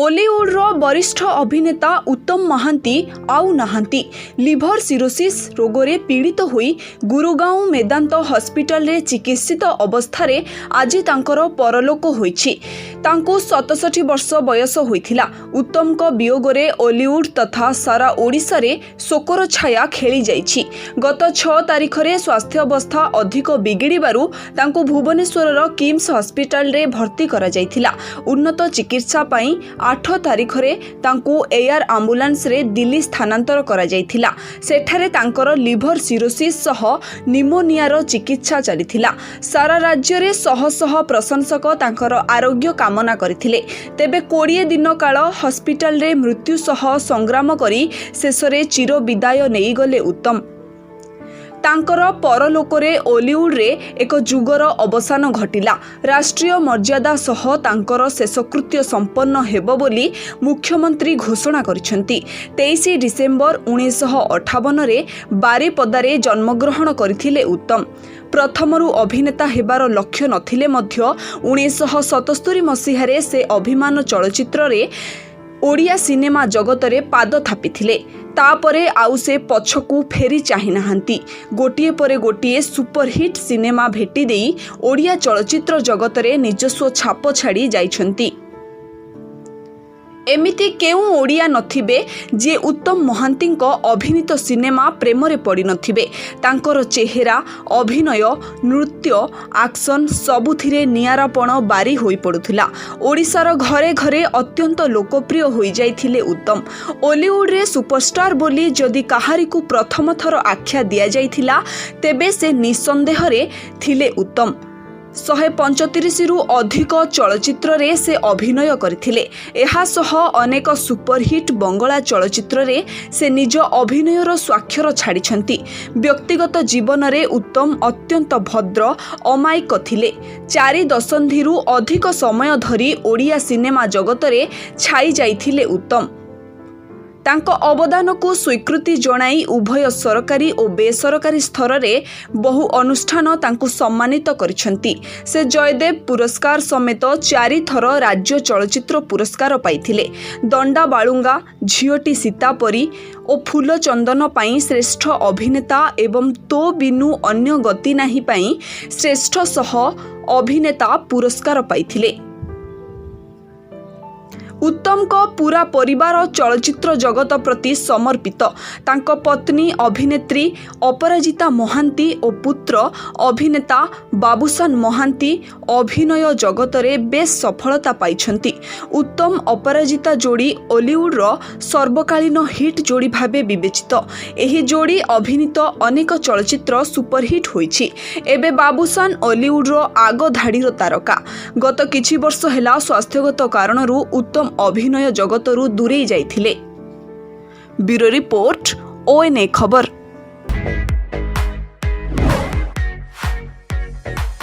ओलीवुड्र वरिष्ठ अभिनेता उत्तम महांती आउ नाहांती। लिभर सिरोसिस रोगरे पीड़ित होई गुरुगांव मेदांत हॉस्पिटल रे चिकित्सित अवस्था आज तांकर परलोक होईछि। तांको 67 वर्ष बयस होइथिला। उत्तम को वियोगरे ओलीवुड तथा सारा ओडिशा रे शोकर छाया खेली जाइछि। गत 6 तारिख रे स्वास्थ्य अवस्था अधिक बिगिड़िबारु तांको भुवनेश्वर किम्स हॉस्पिटल रे भर्ती करा जाइथिला। उन्नत चिकित्सा पई 8 तारिख रे तांको एयर एम्बुलेंस रे दिल्ली स्थानांतर करा जाइथिला। सेठारे तांकर लिभर सिरोसिस सह निमोनियार चिकित्सा चलिथिला। सारा राज्य रे शह शह प्रशंसक तांकर आरोग्य कामना करथिले। तेबे 20 दिन काल हॉस्पिटल रे मृत्यु सह संग्राम करी शेषरे चिर विदाय नेई गले उत्तम। तांकर परलोकरे ओलीवुड रे एक जुगर अवसान घटिला। राष्ट्रीय मर्यादा सह तांकर शेषकृत्य संपन्न हेबो बोली मुख्यमंत्री घोषणा करिसेंती। 23 डिसेम्बर 1958 रे बारीपदारे जन्मग्रहण करथिले उत्तम। प्रथमरु अभिनेता हेबार लक्ष्य नथिले मध्य 1977 मसीहारे से अभिमान चलचित्र रे ओडिया सिनेमा जगतरे पाद थापिथिले। तापरे आउ से पछकू फेरी चाहि नाहांती। गोटिए परे गोटिए सुपरहिट सिनेमा भेटी देई ओडिया चलचित्र जगतरे निजस्व छाप छाड़ी जाइछंती। एमिति केउ ओडिया नथिबे जे उत्तम महांतीଙ୍କ अभिनीत सिनेमा प्रेमरे पड़ी नथिबे। तांकर चेहरा, अभिनय, नृत्य, एक्शन सबुथिरे नियारापण बारी होई पडुथिला। ओडिसार घरे घरे अत्यंत लोकप्रिय होई जाइथिले उत्तम। ओलीवुड रे सुपरस्टार बोली जदि काहारिकु प्रथम थर आख्या दिया जाइथिला तेबे से निसंदेह रे थिले उत्तम। 135 रु अधिक चलचित्र रे से अभिनय करथिले। एहा सह अनेक सुपरहिट बंगला चलचित्र रे से निज अभिनयर स्वाक्षर छाड़िछंती। व्यक्तिगत जीवन रे उत्तम अत्यंत भद्र अमायिक थिले। 4 दशंधिरु अधिक समय धरी ओडिया सिनेमा जगत रे छाई जाइथिले उत्तम। तांको अवदान को स्वीकृति जणाई उभय सरकारी और बेसरकारी स्तर रे बहु अनुष्ठान तांको सम्मानित करिसेंती। से जयदेव पुरस्कार समेत 4 थर राज्य चलचित्र पुरस्कार पाइथिले। दंडा बाळुंगा, झियोटी सीतापरी और फूल चंदन पाई श्रेष्ठ अभिनेता एवं तो बिनु अन्य गति नाही पाई श्रेष्ठ सह अभिनेता पुरस्कार पाइथिले। उत्तम को पूरा परिवार चलचित्र जगत प्रति समर्पित। तांको पत्नी अभिनेत्री अपराजिता महांती और पुत्र अभिनेता बाबूसान महांती अभिनय जगत रे बेस सफलता पाइछंती। उत्तम अपराजिता जोड़ी ओलीवुड रो सर्वकालीन हिट जोड़ी भाबे विवेचित। एही जोड़ी अभिनीत अनेक चलचित्र सुपरहिट होईछि। एबे बाबूसान ओलीवुड रो आग धाड़ीर तारका। गत किछि वर्ष हेला स्वास्थ्यगत कारणरू उत्तम अभिनय जगतरू दूरे जाइथिले। ब्यूरो रिपोर्ट, ONA खबर।